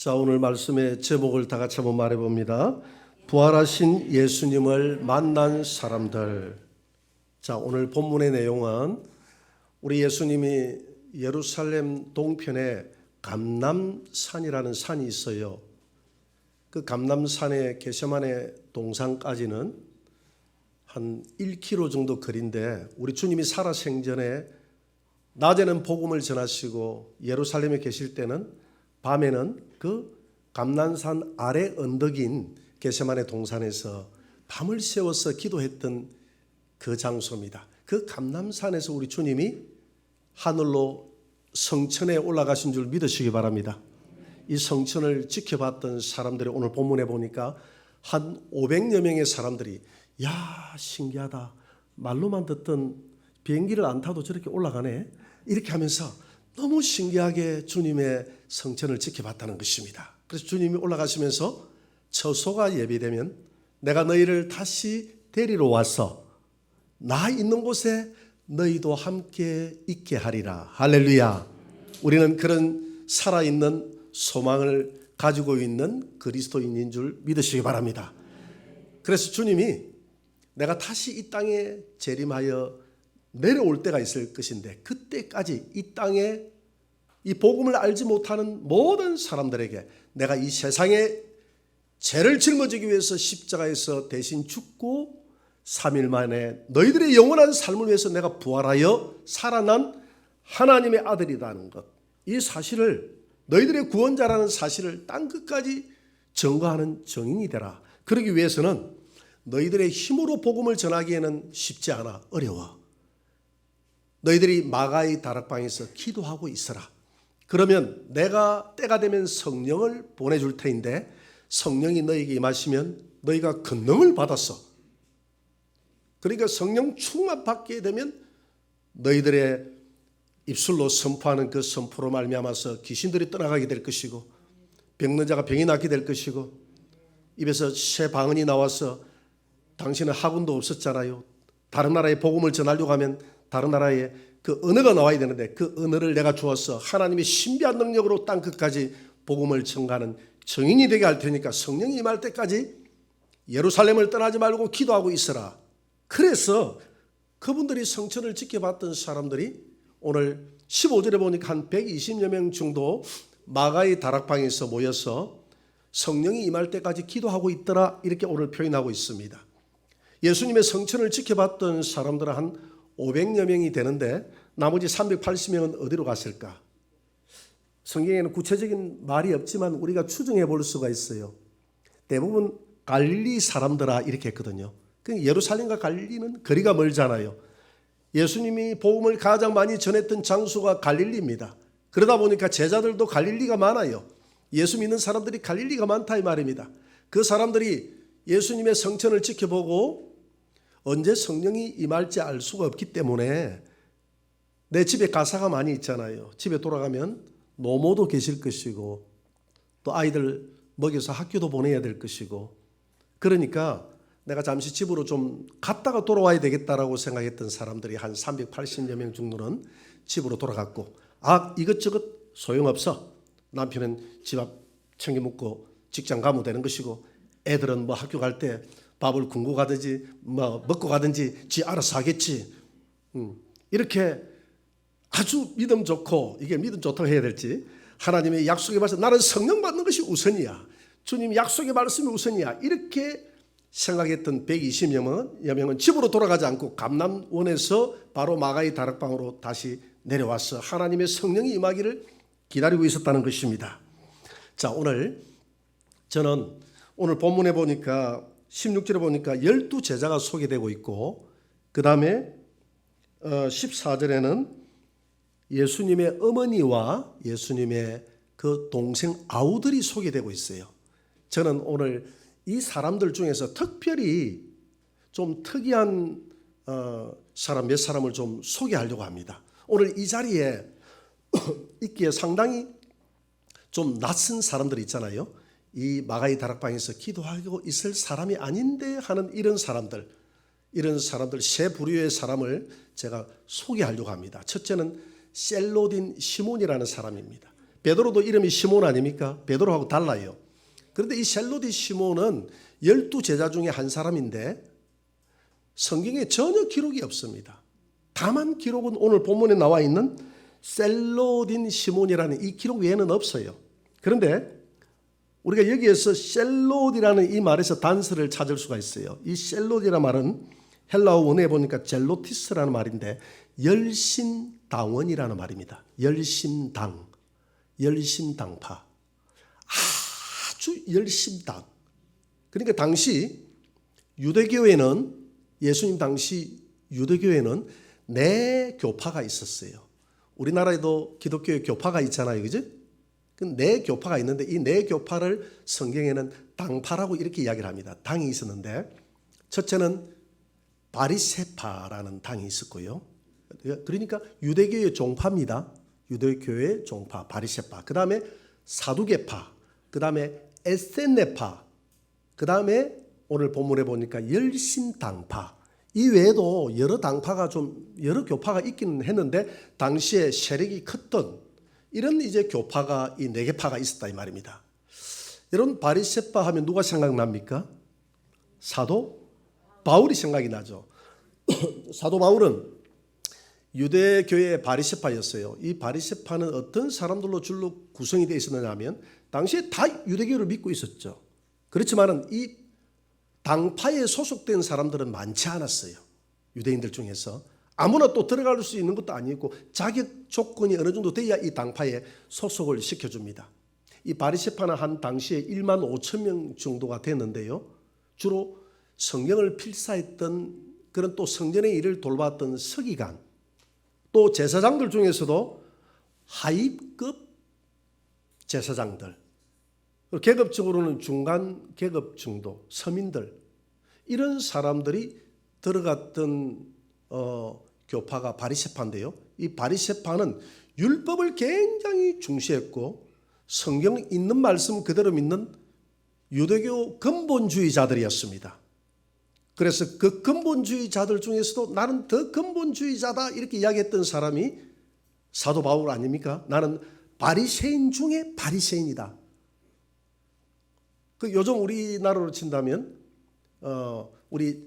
자, 오늘 말씀의 제목을 다 같이 한번 말해봅니다. 부활하신 예수님을 만난 사람들. 자, 오늘 본문의 내용은 우리 예수님이 예루살렘 동편에 감람산이라는 산이 있어요. 그 감람산의 겟세마네 동산까지는 한 1km 정도 거리인데, 우리 주님이 살아생전에 낮에는 복음을 전하시고 예루살렘에 계실 때는 밤에는 그 감람산 아래 언덕인 겟세마네 동산에서 밤을 새워서 기도했던 그 장소입니다. 그 감람산에서 우리 주님이 하늘로 성천에 올라가신 줄 믿으시기 바랍니다. 이 성천을 지켜봤던 사람들이 오늘 본문에 보니까 한 500여 명의 사람들이 야, 신기하다, 말로만 듣던 비행기를 안 타도 저렇게 올라가네, 이렇게 하면서 너무 신기하게 주님의 성천을 지켜봤다는 것입니다. 그래서 주님이 올라가시면서 처소가 예비되면 내가 너희를 다시 데리러 와서 나 있는 곳에 너희도 함께 있게 하리라. 할렐루야. 우리는 그런 살아있는 소망을 가지고 있는 그리스도인인 줄 믿으시기 바랍니다. 그래서 주님이 내가 다시 이 땅에 재림하여 내려올 때가 있을 것인데, 그때까지 이 땅에 이 복음을 알지 못하는 모든 사람들에게 내가 이 세상에 죄를 짊어지기 위해서 십자가에서 대신 죽고 3일 만에 너희들의 영원한 삶을 위해서 내가 부활하여 살아난 하나님의 아들이라는 것, 이 사실을, 너희들의 구원자라는 사실을 땅끝까지 증거하는 증인이 되라. 그러기 위해서는 너희들의 힘으로 복음을 전하기에는 쉽지 않아, 어려워. 너희들이 마가의 다락방에서 기도하고 있어라. 그러면 내가 때가 되면 성령을 보내줄 테인데, 성령이 너희에게 임하시면 너희가 권능을 받았어. 그러니까 성령 충만 받게 되면 너희들의 입술로 선포하는 그 선포로 말미암아서 귀신들이 떠나가게 될 것이고, 병든 자가 병이 낫게 될 것이고, 입에서 새 방언이 나와서, 당신은 학원도 없었잖아요, 다른 나라에 복음을 전하려고 하면 다른 나라에 그 언어가 나와야 되는데 그 언어를 내가 주어서 하나님의 신비한 능력으로 땅끝까지 복음을 전가하는 증인이 되게 할 테니까 성령이 임할 때까지 예루살렘을 떠나지 말고 기도하고 있어라. 그래서 그분들이 성천을 지켜봤던 사람들이 오늘 15절에 보니까 한 120여 명 정도 마가의 다락방에서 모여서 성령이 임할 때까지 기도하고 있더라, 이렇게 오늘 표현하고 있습니다. 예수님의 성천을 지켜봤던 사람들은 한 500여 명이 되는데 나머지 380명은 어디로 갔을까? 성경에는 구체적인 말이 없지만 우리가 추정해 볼 수가 있어요. 대부분 갈릴리 사람들아 이렇게 했거든요. 예루살렘과 갈릴리는 거리가 멀잖아요. 예수님이 복음을 가장 많이 전했던 장소가 갈릴리입니다. 그러다 보니까 제자들도 갈릴리가 많아요. 예수 믿는 사람들이 갈릴리가 많다 이 말입니다. 그 사람들이 예수님의 성천을 지켜보고 언제 성령이 임할지 알 수가 없기 때문에, 내 집에 가사가 많이 있잖아요. 집에 돌아가면 노모도 계실 것이고 또 아이들 먹여서 학교도 보내야 될 것이고, 그러니까 내가 잠시 집으로 좀 갔다가 돌아와야 되겠다라고 생각했던 사람들이 한 380여 명 정도는 집으로 돌아갔고, 이것저것 소용없어, 남편은 집 앞 챙겨 먹고 직장 가면 되는 것이고, 애들은 뭐 학교 갈 때 밥을 굶고 가든지 뭐 먹고 가든지 지 알아서 하겠지. 이렇게 아주 믿음 좋고, 이게 믿음 좋다고 해야 될지, 하나님의 약속의 말씀, 나는 성령 받는 것이 우선이야, 주님 약속의 말씀이 우선이야, 이렇게 생각했던 120여 명은 집으로 돌아가지 않고 감람원에서 바로 마가의 다락방으로 다시 내려와서 하나님의 성령이 임하기를 기다리고 있었다는 것입니다. 자, 저는 오늘 본문에 보니까 16절에 보니까 12제자가 소개되고 있고, 그 다음에 14절에는 예수님의 어머니와 예수님의 그 동생 아우들이 소개되고 있어요. 저는 오늘 이 사람들 중에서 특별히 좀 특이한 사람 몇 사람을 좀 소개하려고 합니다. 오늘 이 자리에 있기에 상당히 좀 낯선 사람들이 있잖아요. 이 마가의 다락방에서 기도하고 있을 사람이 아닌데 하는 이런 사람들 세 부류의 사람을 제가 소개하려고 합니다. 첫째는 셀로딘 시몬이라는 사람입니다. 베드로도 이름이 시몬 아닙니까? 베드로하고 달라요. 그런데 이 셀로디 시몬은 12제자 중에 한 사람인데 성경에 전혀 기록이 없습니다. 다만 기록은 오늘 본문에 나와 있는 셀로딘 시몬이라는 이 기록 외에는 없어요. 그런데 우리가 여기에서 셀로디라는 이 말에서 단서를 찾을 수가 있어요. 이 셀로디라는 말은 헬라어 원어에 보니까 젤로티스라는 말인데 열심당원이라는 말입니다. 열심당, 열심당파, 아주 열심당. 그러니까 당시 유대교회는, 예수님 당시 유대교회는 네 교파가 있었어요. 우리나라에도 기독교의 교파가 있잖아요, 그죠? 네 교파가 있는데 이 네 교파를 성경에는 당파라고 이렇게 이야기를 합니다. 당이 있었는데 첫째는 바리새파라는 당이 있었고요. 그러니까 유대교의 종파입니다. 유대교의 종파 바리새파. 그 다음에 사두개파. 그 다음에 에세네파. 그 다음에 오늘 본문에 보니까 열심당파. 이 외에도 여러 당파가 좀 여러 교파가 있기는 했는데 당시에 세력이 컸던 이런 이제 교파가 이 네 개파가 있었다 이 말입니다. 여러분 바리새파 하면 누가 생각납니까? 사도 바울이 생각이 나죠. 사도 바울은 유대교의 바리새파였어요. 이 바리새파는 어떤 사람들로 줄로 구성이 되어 있었느냐 하면 당시에 다 유대교를 믿고 있었죠. 그렇지만은 이 당파에 소속된 사람들은 많지 않았어요. 유대인들 중에서. 아무나 또 들어갈 수 있는 것도 아니고 자격 조건이 어느 정도 돼야 이 당파에 소속을 시켜줍니다. 이 바리새파는 한 당시에 1만 5천 명 정도가 됐는데요. 주로 성경을 필사했던 그런 또 성전의 일을 돌봤던 서기관, 또 제사장들 중에서도 하위급 제사장들, 계급적으로는 중간 계급 정도, 서민들, 이런 사람들이 들어갔던 교파가 바리새파인데요. 이 바리새파는 율법을 굉장히 중시했고 성경 있는 말씀 그대로 믿는 유대교 근본주의자들이었습니다. 그래서 그 근본주의자들 중에서도 나는 더 근본주의자다 이렇게 이야기했던 사람이 사도 바울 아닙니까? 나는 바리새인 중에 바리새인이다. 그 요즘 우리나라로 친다면 우리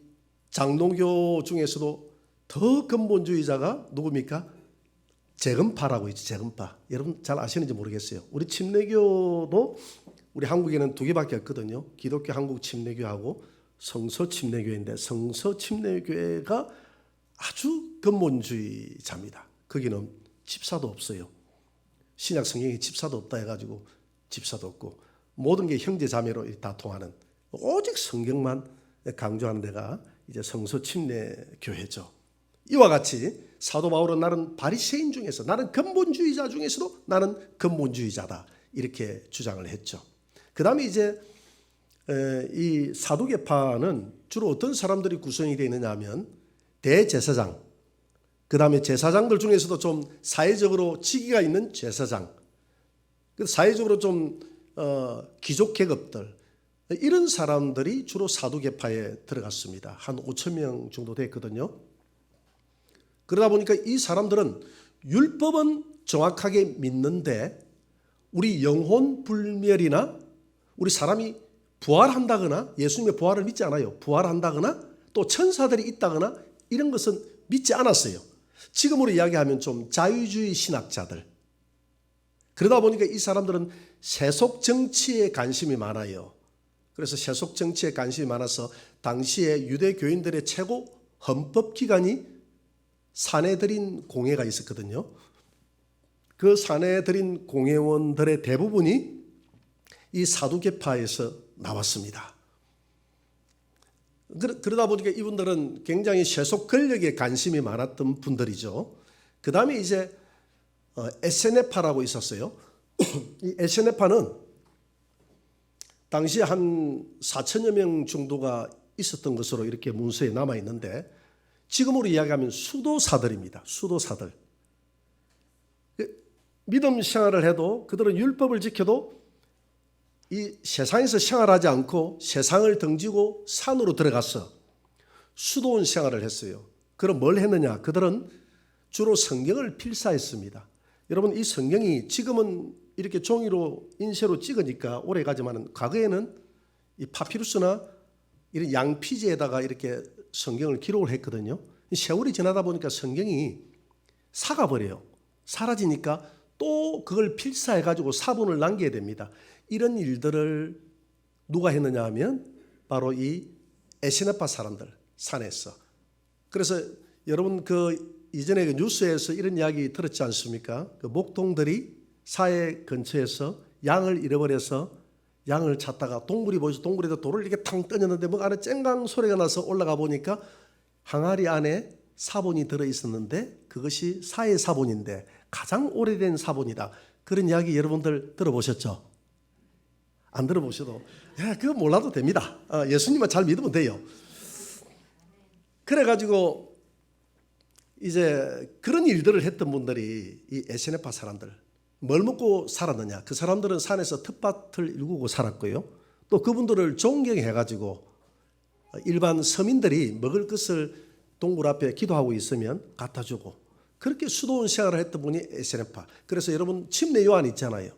장로교 중에서도 더 근본주의자가 누굽니까? 재금파라고 있죠. 재금파. 여러분 잘 아시는지 모르겠어요. 우리 침례교도 우리 한국에는 두 개밖에 없거든요. 기독교 한국 침례교하고 성서 침례교회인데 성서 침례교회가 아주 근본주의자입니다. 거기는 집사도 없어요. 신약 성경에 집사도 없다 해가지고 집사도 없고 모든 게 형제 자매로 다 통하는 오직 성경만 강조하는 데가 이제 성서 침례교회죠. 이와 같이 사도 바울은 나는 바리새인 중에서 나는 근본주의자 중에서도 나는 근본주의자다 이렇게 주장을 했죠. 그 다음에 이제 이 사두개파는 주로 어떤 사람들이 구성이 되어 있느냐 하면 대제사장, 그 다음에 제사장들 중에서도 좀 사회적으로 직위가 있는 제사장, 사회적으로 좀 귀족 계급들, 이런 사람들이 주로 사두개파에 들어갔습니다. 한 5천 명 정도 됐거든요. 그러다 보니까 이 사람들은 율법은 정확하게 믿는데 우리 영혼 불멸이나 우리 사람이 부활한다거나 예수님의 부활을 믿지 않아요. 부활한다거나 또 천사들이 있다거나 이런 것은 믿지 않았어요. 지금으로 이야기하면 좀 자유주의 신학자들. 그러다 보니까 이 사람들은 세속 정치에 관심이 많아요. 그래서 세속 정치에 관심이 많아서 당시에 유대교인들의 최고 헌법기관이 사내들인 공회가 있었거든요. 그 사내들인 공회원들의 대부분이 이 사두개파에서 나왔습니다. 그러다 보니까 이분들은 굉장히 세속 권력에 관심이 많았던 분들이죠. 그 다음에 이제 에세네파라고 있었어요. 이 에세네파는 당시 한 4천여 명 정도가 있었던 것으로 이렇게 문서에 남아 있는데 지금으로 이야기하면 수도사들입니다. 수도사들. 믿음 생활을 해도 그들은 율법을 지켜도 이 세상에서 생활하지 않고 세상을 등지고 산으로 들어가서 수도원 생활을 했어요. 그럼 뭘 했느냐? 그들은 주로 성경을 필사했습니다. 여러분 이 성경이 지금은 이렇게 종이로 인쇄로 찍으니까 오래 가지만은 과거에는 이 파피루스나 이런 양피지에다가 이렇게 성경을 기록을 했거든요. 세월이 지나다 보니까 성경이 사가버려요. 사라지니까 또 그걸 필사해 가지고 사본을 남겨야 됩니다. 이런 일들을 누가 했느냐 하면 바로 이 에세네파 사람들 산에서. 그래서 여러분 그 이전에 그 뉴스에서 이런 이야기 들었지 않습니까? 그 목동들이 사해 근처에서 양을 잃어버려서 양을 찾다가 동굴이 보여서 동굴에다 돌을 이렇게 탕 던졌는데 뭐 안에 쨍강 소리가 나서 올라가 보니까 항아리 안에 사본이 들어 있었는데 그것이 사해 사본인데 가장 오래된 사본이다. 그런 이야기 여러분들 들어보셨죠? 안 들어보셔도 그거 몰라도 됩니다. 예수님만 잘 믿으면 돼요. 그래가지고 이제 그런 일들을 했던 분들이 이 에세네파 사람들 뭘 먹고 살았느냐? 그 사람들은 산에서 텃밭을 일구고 살았고요. 또 그분들을 존경해가지고 일반 서민들이 먹을 것을 동굴 앞에 기도하고 있으면 갖다 주고 그렇게 수도원 생활을 했던 분이 에세네파. 그래서 여러분 침례 요한 있잖아요.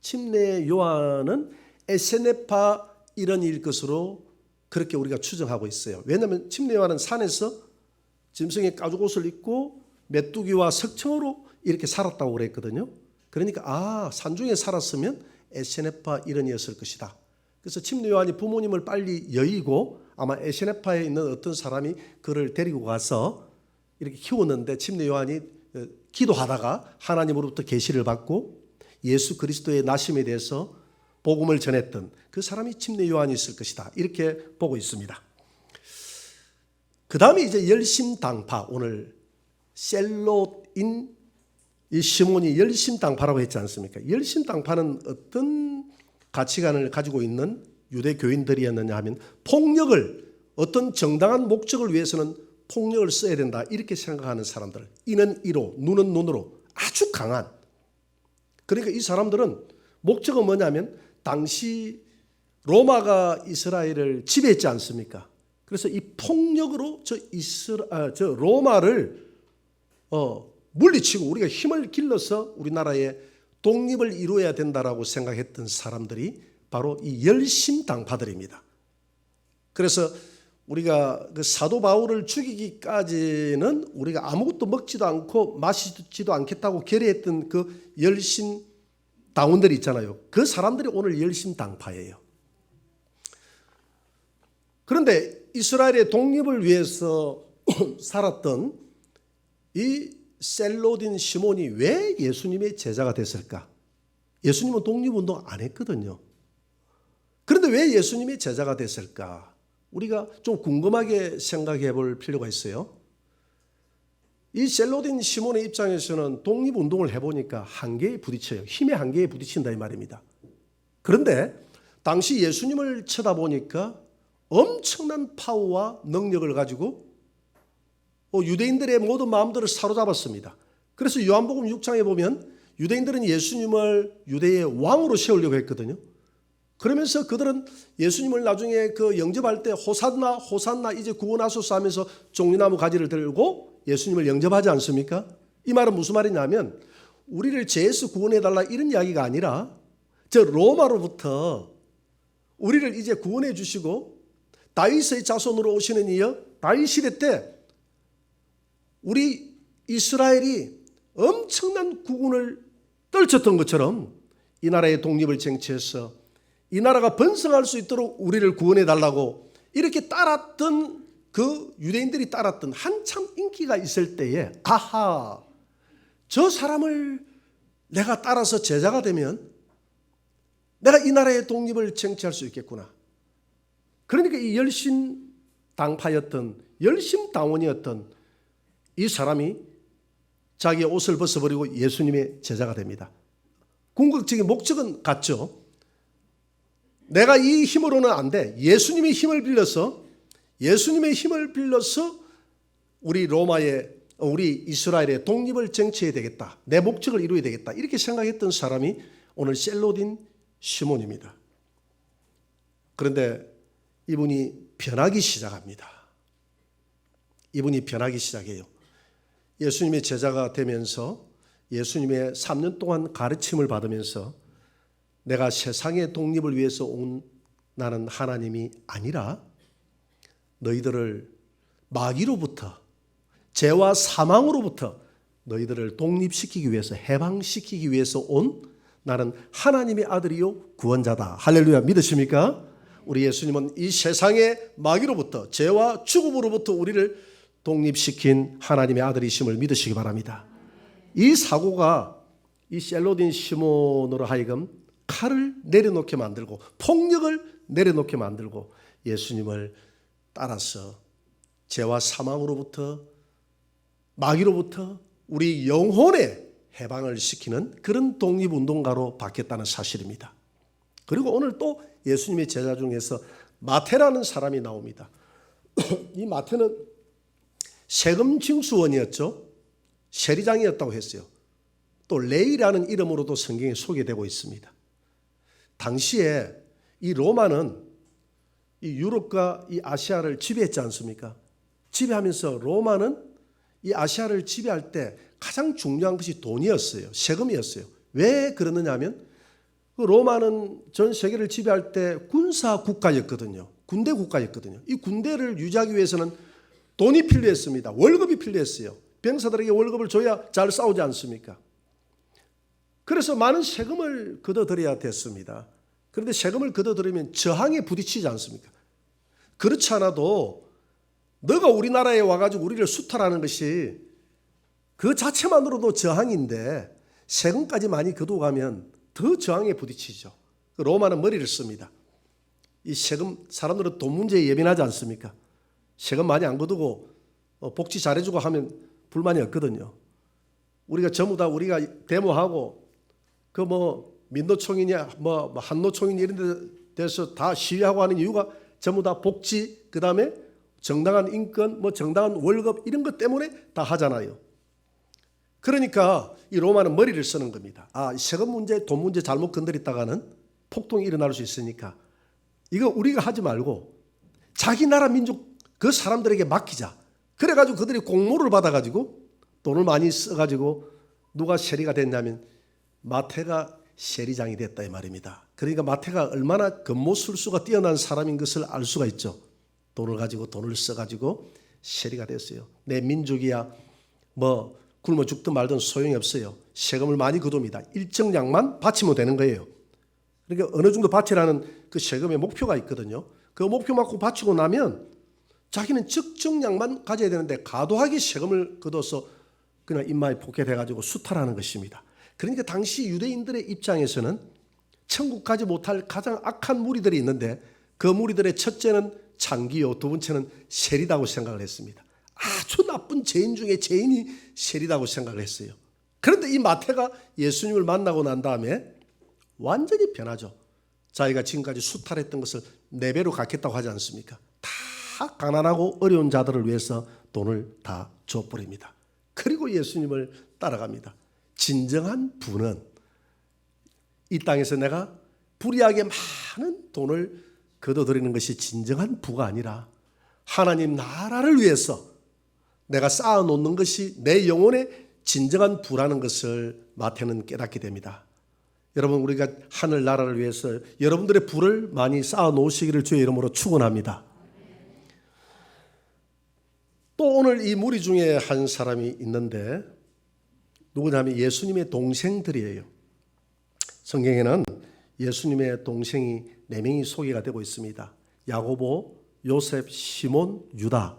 침례 요한은 에세네파 이런 일 것으로 그렇게 우리가 추정하고 있어요. 왜냐하면 침례 요한은 산에서 짐승의 가죽옷을 입고 메뚜기와 석청으로 이렇게 살았다고 그랬거든요. 그러니까 산중에 살았으면 에세네파 이런이었을 것이다. 그래서 침례 요한이 부모님을 빨리 여의고 아마 에세네파에 있는 어떤 사람이 그를 데리고 가서 이렇게 키웠는데 침례 요한이 기도하다가 하나님으로부터 계시를 받고 예수 그리스도의 나심에 대해서 복음을 전했던 그 사람이 침례 요한이 있을 것이다. 이렇게 보고 있습니다. 그 다음에 이제 열심당파, 오늘 셀롯인 이 시몬이 열심당파라고 했지 않습니까? 열심당파는 어떤 가치관을 가지고 있는 유대 교인들이었느냐 하면 폭력을 어떤 정당한 목적을 위해서는 폭력을 써야 된다 이렇게 생각하는 사람들. 이는 이로 눈은 눈으로 아주 강한. 그러니까 이 사람들은 목적은 뭐냐면 당시 로마가 이스라엘을 지배했지 않습니까? 그래서 이 폭력으로 저 로마를 물리치고 우리가 힘을 길러서 우리나라의 독립을 이루어야 된다라고 생각했던 사람들이 바로 이 열심당파들입니다. 그래서 우리가 그 사도 바울을 죽이기까지는 우리가 아무것도 먹지도 않고 마시지도 않겠다고 결의했던 그 열심당원들이 있잖아요. 그 사람들이 오늘 열심당파예요. 그런데 이스라엘의 독립을 위해서 살았던 이 셀로딘 시몬이 왜 예수님의 제자가 됐을까? 예수님은 독립운동 안 했거든요. 그런데 왜 예수님의 제자가 됐을까? 우리가 좀 궁금하게 생각해 볼 필요가 있어요. 이 셀로딘 시몬의 입장에서는 독립운동을 해보니까 한계에 부딪혀요. 힘의 한계에 부딪힌다 이 말입니다. 그런데 당시 예수님을 쳐다보니까 엄청난 파워와 능력을 가지고 유대인들의 모든 마음들을 사로잡았습니다. 그래서 요한복음 6장에 보면 유대인들은 예수님을 유대의 왕으로 세우려고 했거든요. 그러면서 그들은 예수님을 나중에 그 영접할 때 호산나 호산나 이제 구원하소서 하면서 종려나무 가지를 들고 예수님을 영접하지 않습니까? 이 말은 무슨 말이냐면 우리를 죄에서 구원해달라 이런 이야기가 아니라 저 로마로부터 우리를 이제 구원해 주시고 다윗의 자손으로 오시는 이여 다윗 시대 때 우리 이스라엘이 엄청난 국운을 떨쳤던 것처럼 이 나라의 독립을 쟁취해서 이 나라가 번성할 수 있도록 우리를 구원해 달라고 이렇게 따랐던 그 유대인들이 따랐던 한참 인기가 있을 때에 아하 저 사람을 내가 따라서 제자가 되면 내가 이 나라의 독립을 쟁취할 수 있겠구나. 그러니까 이 열심당파였던 열심당원이었던 이 사람이 자기의 옷을 벗어버리고 예수님의 제자가 됩니다. 궁극적인 목적은 같죠. 내가 이 힘으로는 안 돼. 예수님의 힘을 빌려서 우리 이스라엘의 독립을 쟁취해야 되겠다. 내 목적을 이루어야 되겠다. 이렇게 생각했던 사람이 오늘 셀로딘 시몬입니다. 그런데 이분이 변하기 시작합니다. 이분이 변하기 시작해요. 예수님의 제자가 되면서 예수님의 3년 동안 가르침을 받으면서 내가 세상의 독립을 위해서 온 나는 하나님이 아니라 너희들을 마귀로부터, 죄와 사망으로부터 너희들을 독립시키기 위해서, 해방시키기 위해서 온 나는 하나님의 아들이요 구원자다. 할렐루야. 믿으십니까? 우리 예수님은 이 세상의 마귀로부터, 죄와 죽음으로부터 우리를 독립시킨 하나님의 아들이심을 믿으시기 바랍니다. 이 사고가 이 셀로딘 시몬으로 하여금 칼을 내려놓게 만들고 폭력을 내려놓게 만들고 예수님을 따라서 죄와 사망으로부터, 마귀로부터 우리 영혼의 해방을 시키는 그런 독립운동가로 바뀌었다는 사실입니다. 그리고 오늘 또 예수님의 제자 중에서 마태라는 사람이 나옵니다. 이 마태는 세금 징수원이었죠. 세리장이었다고 했어요. 또 레이라는 이름으로도 성경에 소개되고 있습니다. 당시에 이 로마는 이 유럽과 이 아시아를 지배했지 않습니까? 지배하면서 로마는 이 아시아를 지배할 때 가장 중요한 것이 돈이었어요. 세금이었어요. 왜 그러느냐 하면 로마는 전 세계를 지배할 때 군사 국가였거든요. 군대 국가였거든요. 이 군대를 유지하기 위해서는 돈이 필요했습니다. 월급이 필요했어요. 병사들에게 월급을 줘야 잘 싸우지 않습니까? 그래서 많은 세금을 걷어들여야 됐습니다. 그런데 세금을 걷어들이면 저항에 부딪히지 않습니까? 그렇지 않아도 너가 우리나라에 와가지고 우리를 수탈하는 것이 그 자체만으로도 저항인데 세금까지 많이 걷어가면 더 저항에 부딪히죠. 로마는 머리를 씁니다. 이 세금, 사람들은 돈 문제에 예민하지 않습니까? 세금 많이 안 걷고 복지 잘해주고 하면 불만이 없거든요. 우리가 전부 다 우리가 데모하고 그 민노총이냐 한노총이냐 이런 데서 다 시위하고 하는 이유가 전부 다 복지, 그 다음에 정당한 인권, 정당한 월급 이런 것 때문에 다 하잖아요. 그러니까 이 로마는 머리를 쓰는 겁니다. 세금 문제, 돈 문제 잘못 건드렸다가는 폭동이 일어날 수 있으니까 이거 우리가 하지 말고 자기 나라 민족 그 사람들에게 맡기자. 그래가지고 그들이 공모를 받아가지고 돈을 많이 써가지고 누가 세리가 됐냐면 마태가 세리장이 됐다 이 말입니다. 그러니까 마태가 얼마나 겉모술수가 뛰어난 사람인 것을 알 수가 있죠. 돈을 가지고 돈을 써가지고 세리가 됐어요. 내 민족이야 굶어 죽든 말든 소용이 없어요. 세금을 많이 걷어옵니다. 일정량만 바치면 되는 거예요. 그러니까 어느 정도 바치라는 그 세금의 목표가 있거든요. 그 목표 맞고 바치고 나면 자기는 적정량만 가져야 되는데 과도하게 세금을 걷어서 그냥 입마에 포켓해가지고 수탈하는 것입니다. 그러니까 당시 유대인들의 입장에서는 천국 가지 못할 가장 악한 무리들이 있는데 그 무리들의 첫째는 창기요, 두 번째는 세리다고 생각을 했습니다. 아주 나쁜 죄인 중에 죄인이 세리다고 생각을 했어요. 그런데 이 마태가 예수님을 만나고 난 다음에 완전히 변하죠. 자기가 지금까지 수탈했던 것을 4배로 갚겠다고 하지 않습니까? 다 가난하고 어려운 자들을 위해서 돈을 다 줘버립니다. 그리고 예수님을 따라갑니다. 진정한 부는 이 땅에서 내가 불이하게 많은 돈을 걷어들이는 것이 진정한 부가 아니라 하나님 나라를 위해서 내가 쌓아놓는 것이 내 영혼의 진정한 부라는 것을 마태는 깨닫게 됩니다. 여러분, 우리가 하늘나라를 위해서 여러분들의 부를 많이 쌓아놓으시기를 주의 이름으로 축원합니다. 또 오늘 이 무리 중에 한 사람이 있는데 누구냐면 예수님의 동생들이에요. 성경에는 예수님의 동생이 4명이 소개가 되고 있습니다. 야고보, 요셉, 시몬, 유다.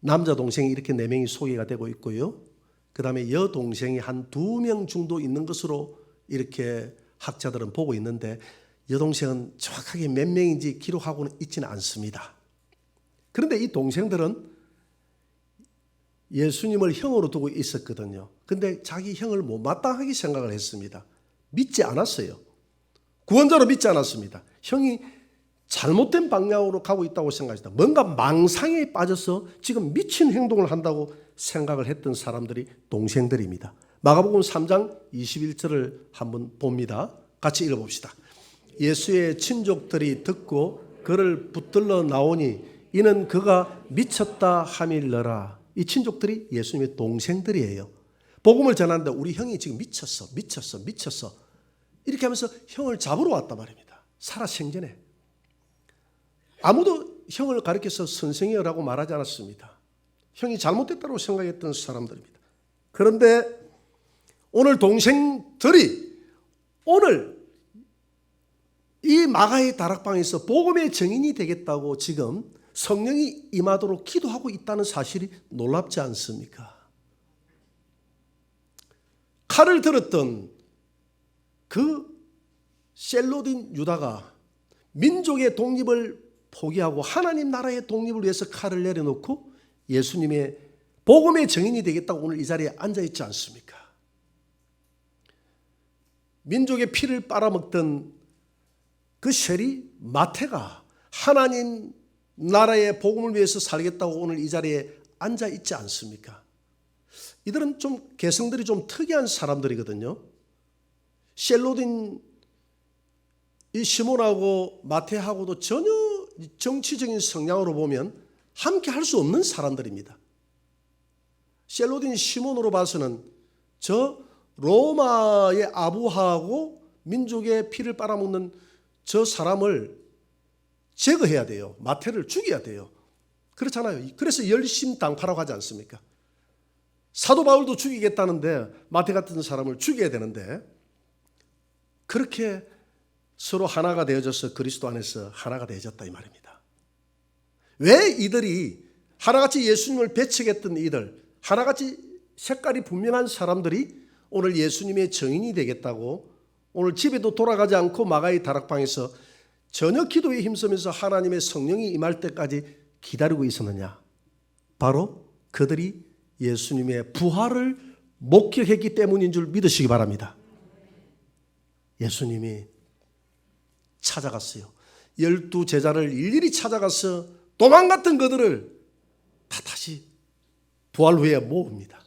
남자 동생이 이렇게 4명이 소개가 되고 있고요. 그 다음에 여동생이 한 2명 정도 있는 것으로 이렇게 학자들은 보고 있는데 여동생은 정확하게 몇 명인지 기록하고는 있지는 않습니다. 그런데 이 동생들은 예수님을 형으로 두고 있었거든요. 근데 자기 형을 못마땅하게 생각을 했습니다. 믿지 않았어요. 구원자로 믿지 않았습니다. 형이 잘못된 방향으로 가고 있다고 생각했다. 뭔가 망상에 빠져서 지금 미친 행동을 한다고 생각을 했던 사람들이 동생들입니다. 마가복음 3장 21절을 한번 봅니다. 같이 읽어봅시다. 예수의 친족들이 듣고 그를 붙들러 나오니 이는 그가 미쳤다 하밀러라. 이 친족들이 예수님의 동생들이에요. 복음을 전하는데 우리 형이 지금 미쳤어. 이렇게 하면서 형을 잡으러 왔단 말입니다. 살아 생전에. 아무도 형을 가리켜서 선생이라고 말하지 않았습니다. 형이 잘못됐다고 생각했던 사람들입니다. 그런데 오늘 동생들이 오늘 이 마가의 다락방에서 복음의 증인이 되겠다고 지금 성령이 임하도록 기도하고 있다는 사실이 놀랍지 않습니까? 칼을 들었던 그 셀로딘 유다가 민족의 독립을 포기하고 하나님 나라의 독립을 위해서 칼을 내려놓고 예수님의 복음의 증인이 되겠다고 오늘 이 자리에 앉아있지 않습니까? 민족의 피를 빨아먹던 그 셀이 마태가 하나님 나라의 복음을 위해서 살겠다고 오늘 이 자리에 앉아있지 않습니까? 이들은 좀 개성들이 좀 특이한 사람들이거든요. 셀로딘 이 시몬하고 마태하고도 전혀 정치적인 성향으로 보면 함께 할 수 없는 사람들입니다. 셀로딘 시몬으로 봐서는 저 로마의 아부하고 민족의 피를 빨아먹는 저 사람을 제거해야 돼요. 마태를 죽여야 돼요. 그렇잖아요. 그래서 열심당파라고 하지 않습니까? 사도 바울도 죽이겠다는데 마태 같은 사람을 죽여야 되는데 그렇게 서로 하나가 되어져서 그리스도 안에서 하나가 되어졌다 이 말입니다. 왜 이들이 하나같이 예수님을 배척했던 이들, 하나같이 색깔이 분명한 사람들이 오늘 예수님의 증인이 되겠다고 오늘 집에도 돌아가지 않고 마가의 다락방에서 전혀 기도에 힘쓰면서 하나님의 성령이 임할 때까지 기다리고 있었느냐? 바로 그들이 예수님의 부활을 목격했기 때문인 줄 믿으시기 바랍니다. 예수님이 찾아갔어요. 12 제자를 일일이 찾아가서 도망갔던 그들을 다 다시 부활 후에 모읍니다.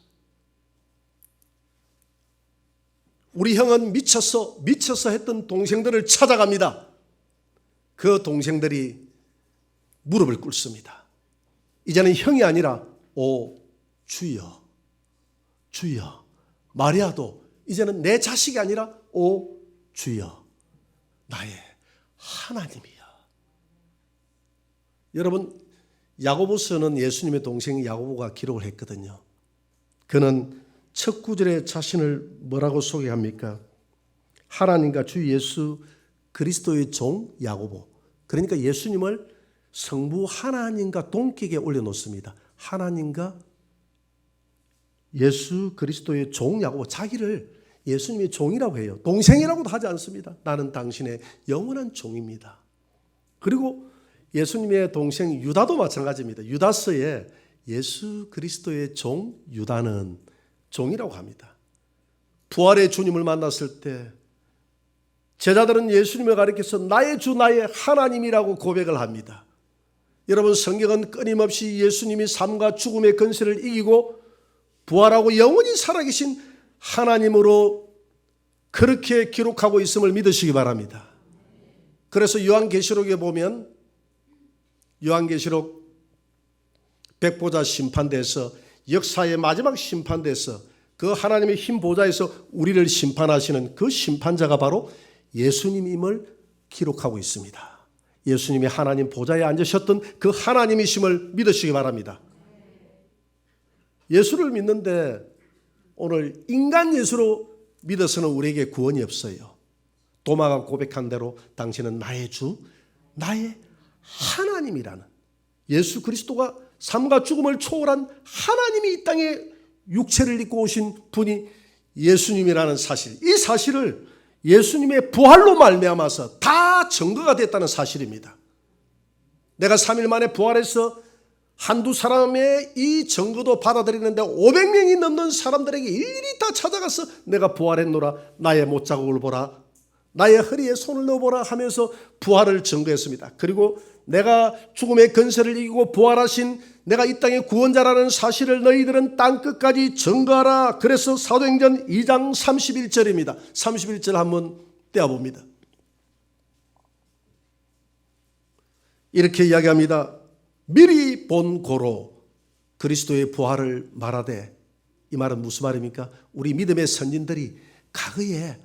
우리 형은 미쳤어 했던 동생들을 찾아갑니다. 그 동생들이 무릎을 꿇습니다. 이제는 형이 아니라 오 주여 주여. 마리아도 이제는 내 자식이 아니라 오 주여 나의 하나님이야. 여러분 야고보서는 예수님의 동생 야고보가 기록을 했거든요. 그는 첫 구절에 자신을 뭐라고 소개합니까? 하나님과 주 예수 그리스도의 종 야고보. 그러니까 예수님을 성부 하나님과 동격에 올려놓습니다. 하나님과 예수 그리스도의 종 야고보. 자기를 예수님의 종이라고 해요. 동생이라고도 하지 않습니다. 나는 당신의 영원한 종입니다. 그리고 예수님의 동생 유다도 마찬가지입니다. 유다서에 예수 그리스도의 종 유다는 종이라고 합니다. 부활의 주님을 만났을 때 제자들은 예수님을 가리켜서 나의 주 나의 하나님이라고 고백을 합니다. 여러분 성경은 끊임없이 예수님이 삶과 죽음의 권세를 이기고 부활하고 영원히 살아계신 하나님으로 그렇게 기록하고 있음을 믿으시기 바랍니다. 그래서 요한계시록에 보면 요한계시록 백보자 심판대에서 역사의 마지막 심판대에서 그 하나님의 흰 보좌에서 우리를 심판하시는 그 심판자가 바로 예수님임을 기록하고 있습니다. 예수님이 하나님 보좌에 앉으셨던 그 하나님이심을 믿으시기 바랍니다. 예수를 믿는데 오늘 인간 예수로 믿어서는 우리에게 구원이 없어요. 도마가 고백한 대로 당신은 나의 주, 나의 하나님이라는 예수 그리스도가 삶과 죽음을 초월한 하나님이 이 땅에 육체를 입고 오신 분이 예수님이라는 사실, 이 사실을 예수님의 부활로 말미암아서 다 증거가 됐다는 사실입니다. 내가 3일 만에 부활해서 한두 사람의 이 증거도 받아들이는데 500명이 넘는 사람들에게 일일이 다 찾아가서 내가 부활했노라, 나의 못자국을 보라, 나의 허리에 손을 넣어보라 하면서 부활을 증거했습니다. 그리고 내가 죽음의 권세를 이기고 부활하신 내가 이 땅의 구원자라는 사실을 너희들은 땅끝까지 증거하라. 그래서 사도행전 2장 31절입니다. 31절 한번 떼어봅니다. 이렇게 이야기합니다. 미리 본 고로 그리스도의 부활을 말하되 이 말은 무슨 말입니까? 우리 믿음의 선진들이 과거에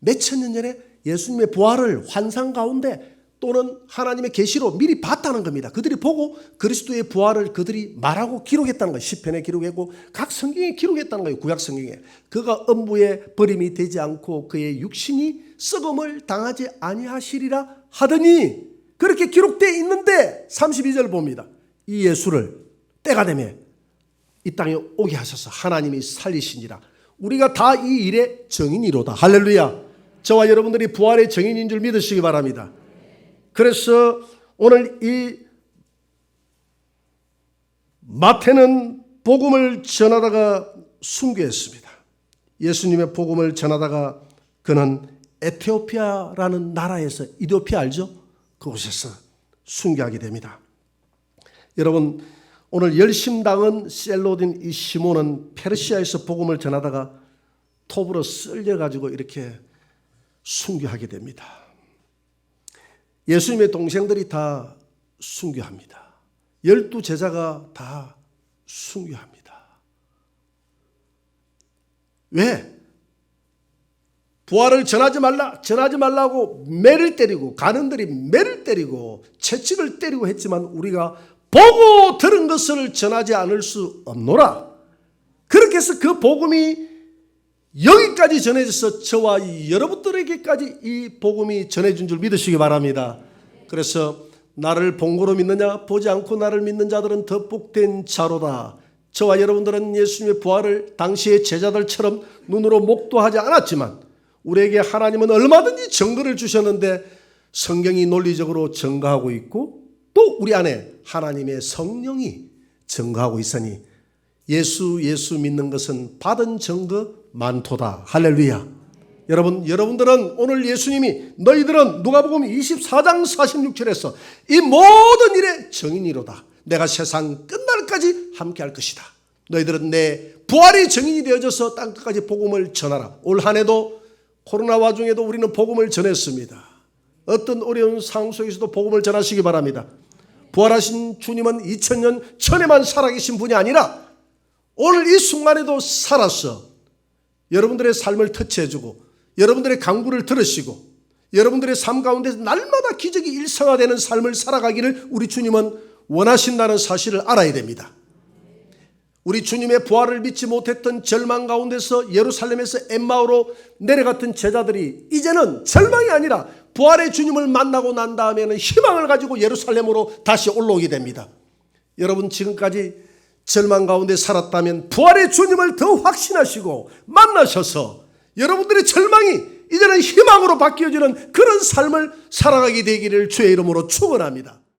몇천 년 전에 예수님의 부활을 환상 가운데 또는 하나님의 계시로 미리 봤다는 겁니다. 그들이 보고 그리스도의 부활을 그들이 말하고 기록했다는 거예요. 시편에 기록했고 각 성경에 기록했다는 거예요. 구약 성경에. 그가 음부에 버림이 되지 않고 그의 육신이 썩음을 당하지 아니하시리라 하더니 그렇게 기록되어 있는데 32절 봅니다. 이 예수를 때가 되면 이 땅에 오게 하셔서 하나님이 살리시니라. 우리가 다 이 일의 증인이로다. 할렐루야. 저와 여러분들이 부활의 증인인 줄 믿으시기 바랍니다. 그래서 오늘 이 마태는 복음을 전하다가 순교했습니다. 예수님의 복음을 전하다가 그는 에티오피아라는 나라에서, 이디오피아 알죠? 그곳에서 순교하게 됩니다. 여러분, 오늘 열심당은 셀로딘 이 시몬은 페르시아에서 복음을 전하다가 톱으로 쓸려가지고 이렇게 순교하게 됩니다. 예수님의 동생들이 다 순교합니다. 12제자가 다 순교합니다. 왜? 부활을 전하지 말라고 매를 때리고 가는들이 매를 때리고 채찍을 때리고 했지만 우리가 보고 들은 것을 전하지 않을 수 없노라. 그렇게 해서 그 복음이 여기까지 전해져서 저와 여러분들에게까지 이 복음이 전해진 줄 믿으시기 바랍니다. 그래서 나를 본 거로 믿느냐? 보지 않고 나를 믿는 자들은 더 복된 자로다. 저와 여러분들은 예수님의 부활을 당시의 제자들처럼 눈으로 목도하지 않았지만 우리에게 하나님은 얼마든지 증거를 주셨는데 성경이 논리적으로 증거하고 있고 또 우리 안에 하나님의 성령이 증거하고 있으니 예수 믿는 것은 받은 증거 많도다. 할렐루야. 여러분들은 오늘 예수님이 너희들은 누가복음 24장 46절에서 이 모든 일의 증인이로다. 내가 세상 끝날까지 함께할 것이다. 너희들은 내 부활의 증인이 되어져서 땅끝까지 복음을 전하라. 올 한 해도 코로나 와중에도 우리는 복음을 전했습니다. 어떤 어려운 상황 속에서도 복음을 전하시기 바랍니다. 부활하신 주님은 2000년 전에만 살아계신 분이 아니라 오늘 이 순간에도 살아서 여러분들의 삶을 터치해주고 여러분들의 간구를 들으시고 여러분들의 삶 가운데서 날마다 기적이 일상화되는 삶을 살아가기를 우리 주님은 원하신다는 사실을 알아야 됩니다. 우리 주님의 부활을 믿지 못했던 절망 가운데서 예루살렘에서 엠마오로 내려갔던 제자들이 이제는 절망이 아니라 부활의 주님을 만나고 난 다음에는 희망을 가지고 예루살렘으로 다시 올라오게 됩니다. 여러분 지금까지 절망 가운데 살았다면 부활의 주님을 더 확신하시고 만나셔서 여러분들의 절망이 이제는 희망으로 바뀌어지는 그런 삶을 살아가게 되기를 주의 이름으로 축원합니다.